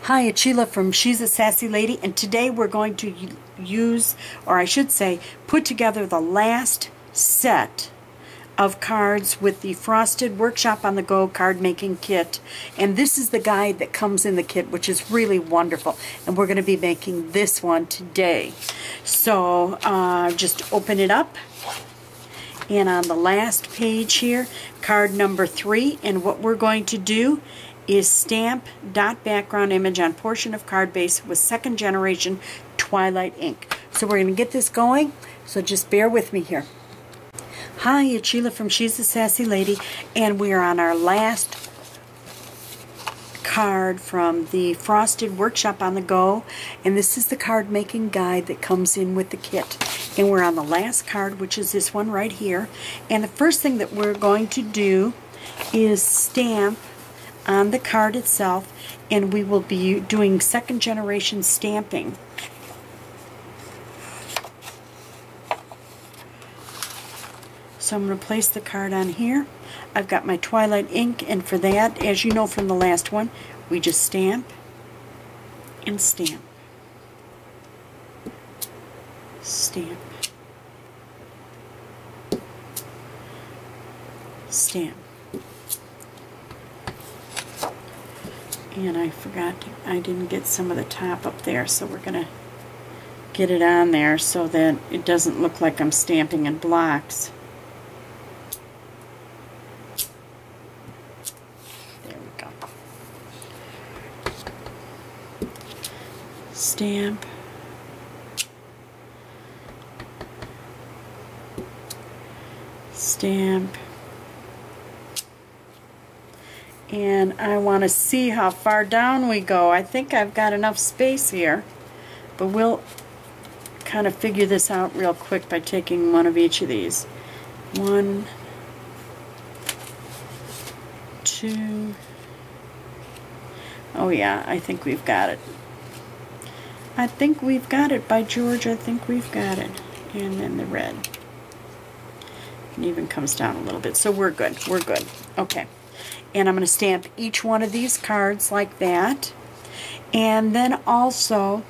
Hi, it's Sheila from She's a Sassy Lady, and today we're going to use, or I should say, put together the last set of cards with the Frosted Workshop on the Go card making kit. And this is the guide that comes in the kit, which is really wonderful. And we're going to be making this one today. So just open it up. And on the last page here, card number 3, and what we're going to do is stamp dot background image on portion of card base with second generation Twilight ink. So we're going to get this going, so just bear with me here. Hi, it's Sheila from She's a Sassy Lady, and we are on our last card from the Frosted Workshop on the Go, and this is the card making guide that comes in with the kit. And we're on the last card, which is this one right here. And the first thing that we're going to do is stamp on the card itself, and we will be doing second generation stamping. So I'm going to place the card on here. I've got my Twilight ink, and for that, as you know from the last one, we just stamp and stamp. Stamp. Stamp. And I forgot, I didn't get some of the top up there, so we're going to get it on there so that it doesn't look like I'm stamping in blocks. There we go. Stamp. Stamp. And I want to see how far down we go. I think I've got enough space here, but we'll kind of figure this out real quick by taking one of each of these. 1, 2. Oh yeah, I think we've got it. I think we've got it, by George, I think we've got it. And then the red. It even comes down a little bit, so we're good, we're good. Okay. And I'm going to stamp each one of these cards like that. And then also,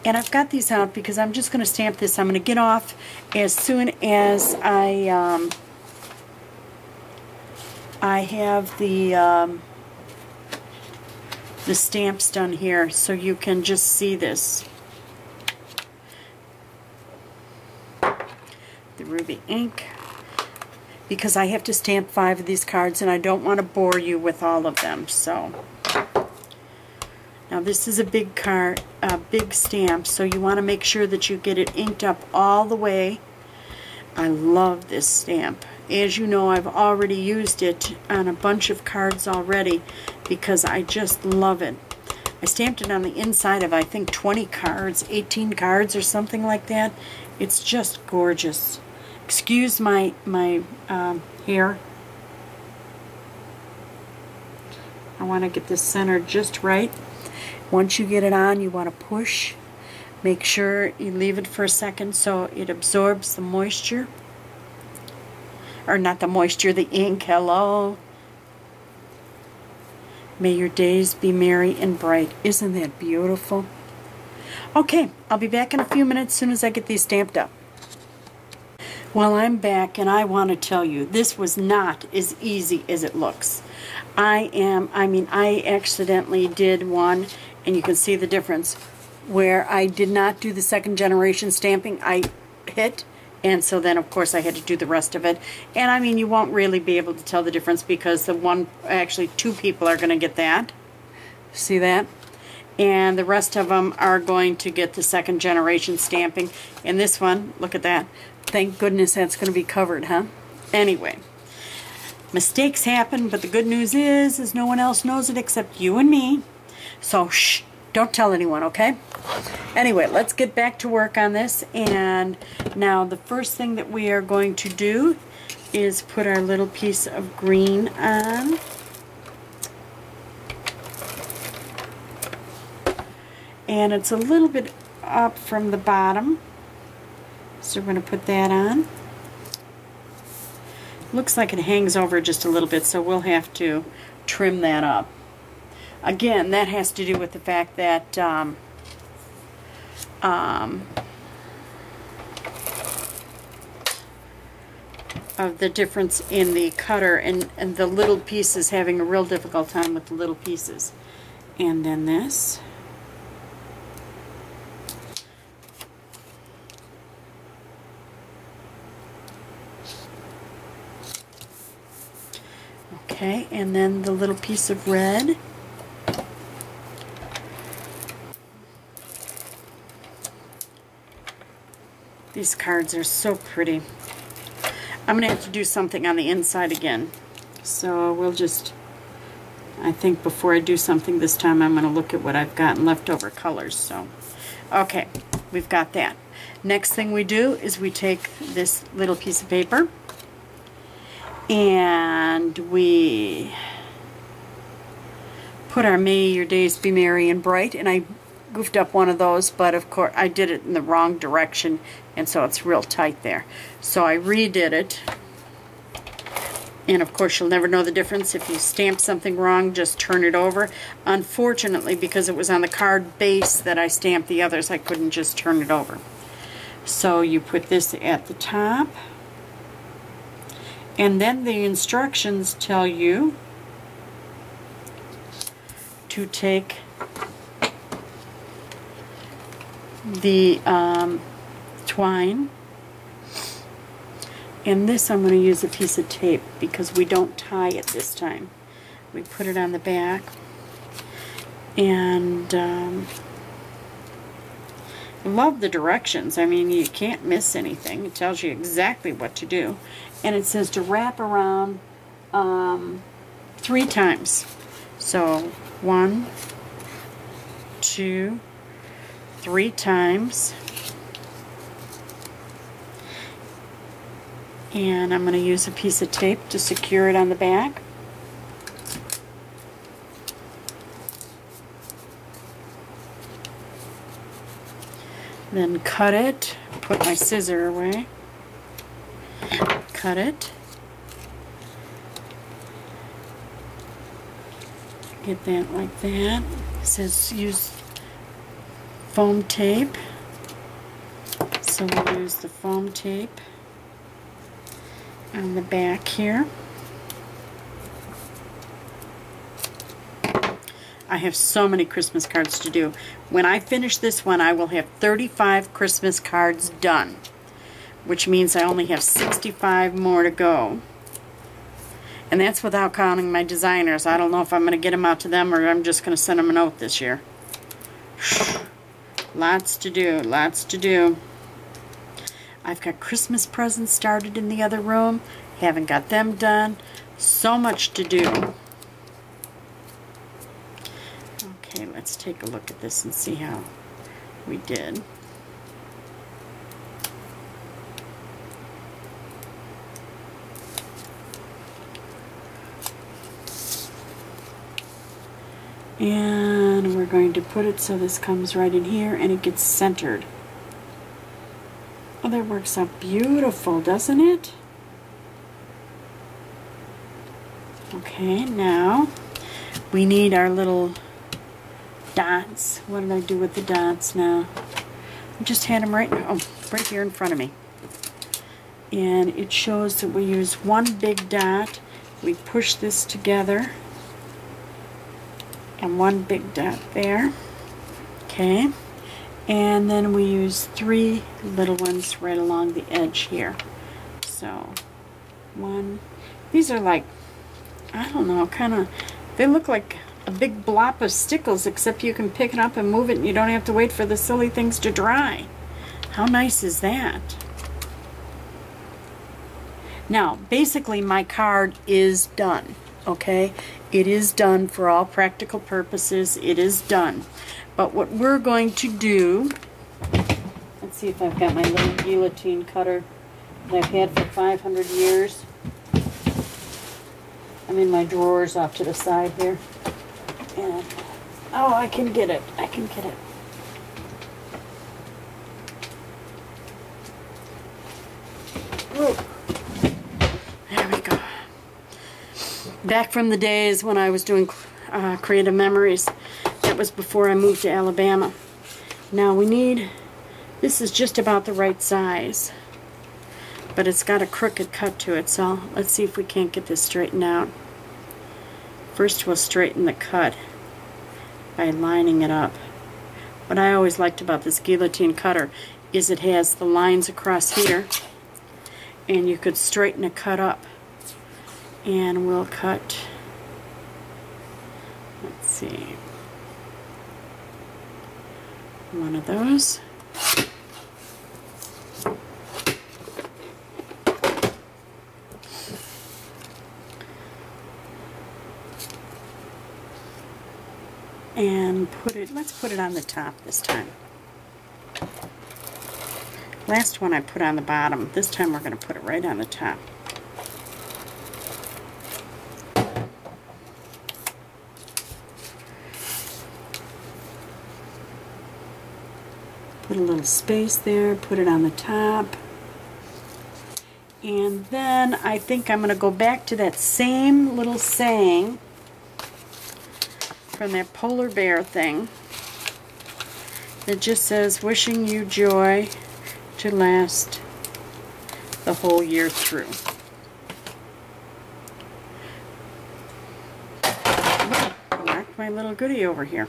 and I've got these out because I'm just going to stamp this. I'm going to get off as soon as I have the stamps done here, so you can just see this. The ruby ink, because I have to stamp 5 of these cards and I don't want to bore you with all of them. So now this is a big card, a big stamp, so you want to make sure that you get it inked up all the way. I love this stamp. As you know, I've already used it on a bunch of cards already because I just love it. I stamped it on the inside of, I think, 20 cards, 18 cards or something like that. It's just gorgeous. Excuse my hair. I want to get this centered just right. Once you get it on, you want to push. Make sure you leave it for a second so it absorbs the moisture. Or not the moisture, the ink. Hello. May your days be merry and bright. Isn't that beautiful? Okay, I'll be back in a few minutes as soon as I get these stamped up. Well, I'm back, and I want to tell you, this was not as easy as it looks. I accidentally did one, and you can see the difference, where I did not do the second generation stamping. I hit, and so then, of course, I had to do the rest of it. And, I mean, you won't really be able to tell the difference because actually 2 people are going to get that. See that? And the rest of them are going to get the second generation stamping. And this one, look at that. Thank goodness that's going to be covered, huh? Anyway, mistakes happen, but the good news is no one else knows it except you and me. So, shh, don't tell anyone, okay? Anyway, let's get back to work on this. And now the first thing that we are going to do is put our little piece of green on. And it's a little bit up from the bottom. So we're going to put that on. Looks like it hangs over just a little bit, so we'll have to trim that up. Again, that has to do with the fact that of the difference in the cutter and the little pieces, having a real difficult time with the little pieces. And then this. Okay, and then the little piece of red. These cards are so pretty. I'm going to have to do something on the inside again. So we'll just, I think before I do something this time, I'm going to look at what I've got in leftover colors. So, okay, we've got that. Next thing we do is we take this little piece of paper and we put our May Your Days Be Merry and Bright, and I goofed up one of those, but of course I did it in the wrong direction, and so it's real tight there. So I redid it, and of course you'll never know the difference. If you stamp something wrong, just turn it over. Unfortunately, because it was on the card base that I stamped the others, I couldn't just turn it over. So you put this at the top, and then the instructions tell you to take the twine, and this I'm going to use a piece of tape because we don't tie it this time. We put it on the back, and I love the directions. I mean, you can't miss anything. It tells you exactly what to do, and it says to wrap around 3 times. So 1, 2, 3 times, and I'm going to use a piece of tape to secure it on the back. Then cut it, put my scissor away, cut it, get that like that. It says use foam tape, so we'll use the foam tape on the back here. I have so many Christmas cards to do. When I finish this one, I will have 35 Christmas cards done, which means I only have 65 more to go. And that's without counting my designers. I don't know if I'm going to get them out to them or I'm just going to send them a note this year. Lots to do, lots to do. I've got Christmas presents started in the other room. Haven't got them done. So much to do. Okay, let's take a look at this and see how we did. And we're going to put it so this comes right in here and it gets centered. Oh, that works out beautiful, doesn't it? Okay, now we need our little dots. What did I do with the dots now? I just had them right here in front of me. And it shows that we use one big dot. We push this together. And one big dot there. Okay. And then we use 3 little ones right along the edge here. So, 1. These are like, I don't know, kind of, they look like a big blob of stickles, except you can pick it up and move it and you don't have to wait for the silly things to dry. How nice is that? Now, basically my card is done, okay? It is done for all practical purposes. It is done. But what we're going to do, let's see if I've got my little guillotine cutter that I've had for 500 years. I'm in my drawers off to the side here. And, oh, I can get it. I can get it. Ooh. There we go. Back from the days when I was doing Creative Memories. That was before I moved to Alabama. Now we need, this is just about the right size, but it's got a crooked cut to it, so let's see if we can't get this straightened out. First we'll straighten the cut by lining it up. What I always liked about this guillotine cutter is it has the lines across here, and you could straighten a cut up. And we'll cut, let's see, one of those. And let's put it on the top this time. Last one I put on the bottom. This time we're going to put it right on the top. Put a little space there, put it on the top. And then I think I'm going to go back to that same little saying from that polar bear thing that just says, wishing you joy to last the whole year through. Knocked my little goodie over here.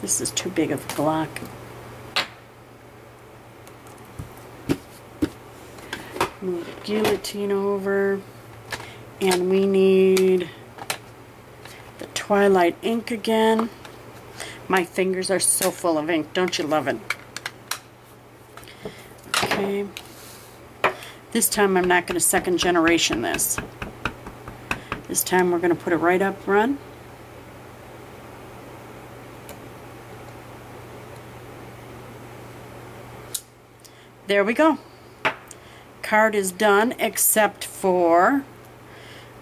This is too big of a block. Move the guillotine over. And we need the Twilight ink again. My fingers are so full of ink. Don't you love it? Okay. This time I'm not going to second generation this. This time we're going to put it right up front. There we go. Card is done except for,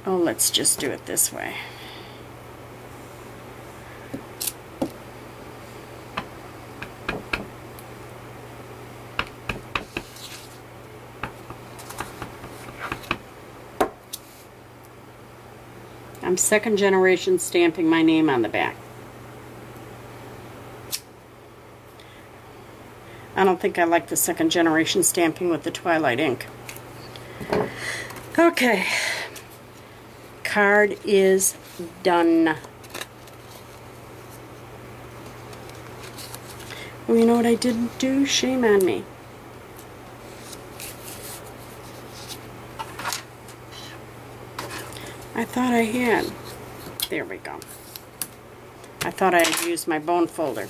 oh, let's just do it this way. I'm second generation stamping my name on the back. I don't think I like the second generation stamping with the Twilight ink. Okay. Card is done. Well, you know what I didn't do? Shame on me. I thought I had. There we go. I thought I had used my bone folder.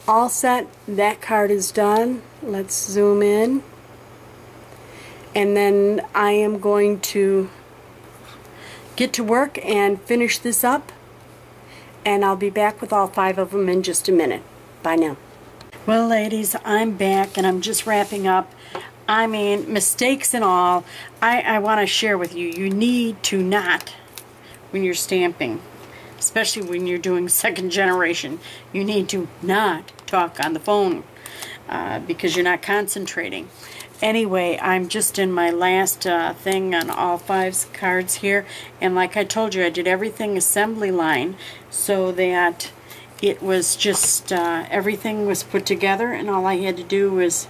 All set. That card is done. Let's zoom in. And then I am going to get to work and finish this up. And I'll be back with all 5 of them in just a minute. Bye now. Well, ladies, I'm back and I'm just wrapping up. I mean, mistakes and all, I want to share with you. You need to not, when you're stamping, especially when you're doing second generation, you need to not talk on the phone because you're not concentrating. Anyway, I'm just in my last thing on all 5 cards here, and like I told you, I did everything assembly line so that it was just everything was put together, and all I had to do was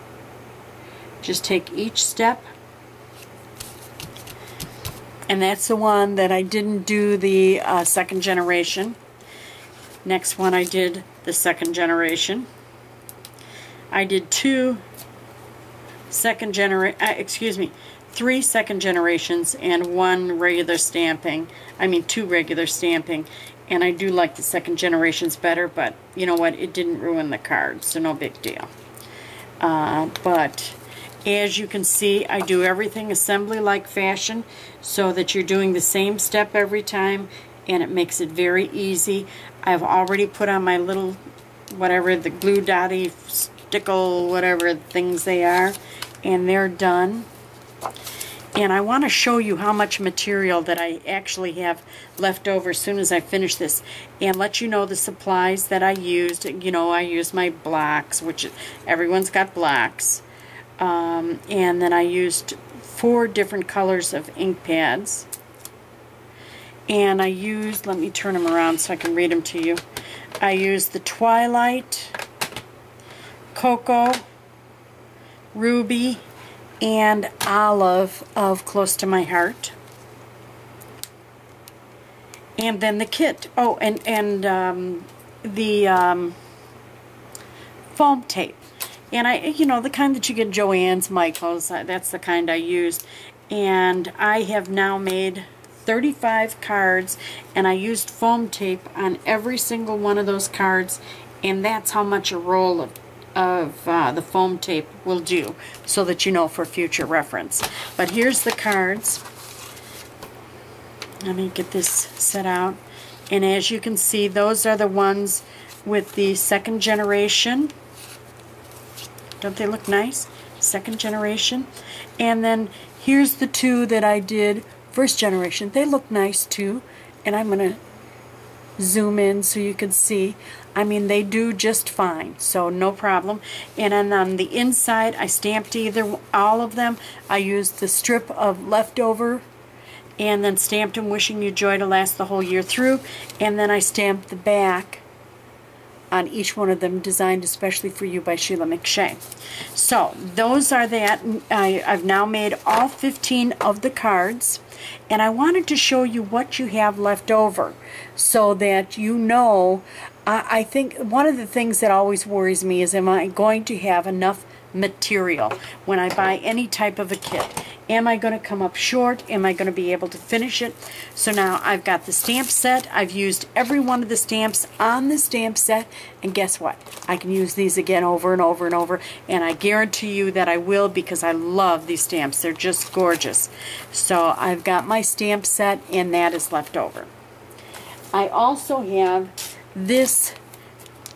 just take each step. And that's the one that I didn't do the second generation. Next one I did the second generation. I did 3 second generations and 1 regular stamping. I mean 2 regular stamping. And I do like the second generations better, but you know what? It didn't ruin the card, so no big deal. But as you can see, I do everything assembly-like fashion so that you're doing the same step every time, and it makes it very easy. I've already put on my little, whatever, the glue dotty, stickle, whatever things they are, and they're done. And I want to show you how much material that I actually have left over as soon as I finish this, and let you know the supplies that I used. You know, I used my blocks, which everyone's got blocks. And then I used 4 different colors of ink pads. And I used, let me turn them around so I can read them to you. I used the Twilight, Cocoa, Ruby, and Olive of Close to My Heart. And then the kit. Oh, and the foam tape. And you know, the kind that you get at Joann's, Michael's, that's the kind I used. And I have now made 35 cards, and I used foam tape on every single one of those cards, and that's how much a roll of the foam tape will do, so that you know for future reference. But here's the cards. Let me get this set out. And as you can see, those are the ones with the 2nd generation. Don't they look nice? 2nd generation. And then here's the 2 that I did 1st generation. They look nice too. And I'm going to zoom in so you can see. I mean, they do just fine, so no problem. And then on the inside, I stamped all of them. I used the strip of leftover and then stamped them, wishing you joy to last the whole year through. And then I stamped the back on each one of them, designed especially for you by Sheila McShea. So those are that. I've now made all 15 of the cards, and I wanted to show you what you have left over so that you know. I think one of the things that always worries me is, am I going to have enough material when I buy any type of a kit? Am I going to come up short? Am I going to be able to finish it? So now I've got the stamp set. I've used every one of the stamps on the stamp set, and guess what? I can use these again over and over and over, and I guarantee you that I will, because I love these stamps. They're just gorgeous. So I've got my stamp set, and that is left over. I also have, this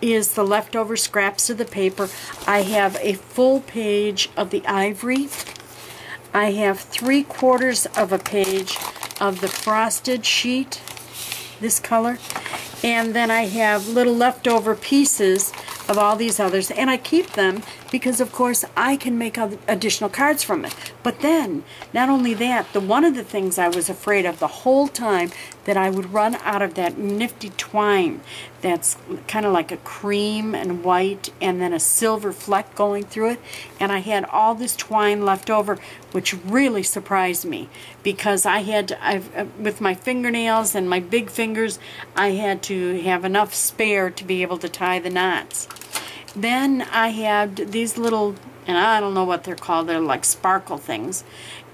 is the leftover scraps of the paper. I have a full page of the ivory. I have 3/4 of a page of the frosted sheet, this color, and then I have little leftover pieces of all these others, and I keep them because, of course, I can make additional cards from it. But then, not only that, one of the things I was afraid of the whole time, that I would run out of that nifty twine that's kind of like a cream and white and then a silver fleck going through it, and I had all this twine left over, which really surprised me, because with my fingernails and my big fingers, I had to have enough spare to be able to tie the knots. Then I had these little, and I don't know what they're called, they're like sparkle things,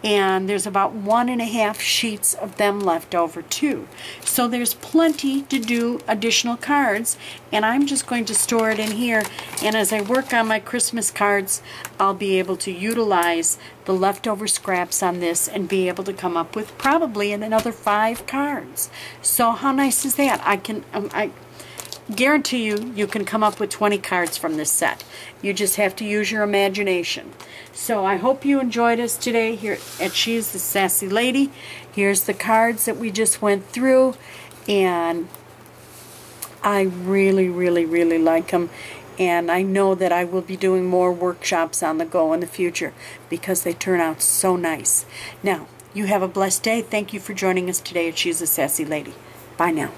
and there's about 1.5 sheets of them left over too. So there's plenty to do additional cards, and I'm just going to store it in here, and as I work on my Christmas cards, I'll be able to utilize the leftover scraps on this and be able to come up with probably another 5 cards. So how nice is that? I guarantee you can come up with 20 cards from this set. You just have to use your imagination. So I hope you enjoyed us today here at She's the Sassy Lady. Here's the cards that we just went through, and I really, really, really like them. And I know that I will be doing more workshops on the go in the future because they turn out so nice. Now, you have a blessed day. Thank you for joining us today at She's the Sassy Lady. Bye now.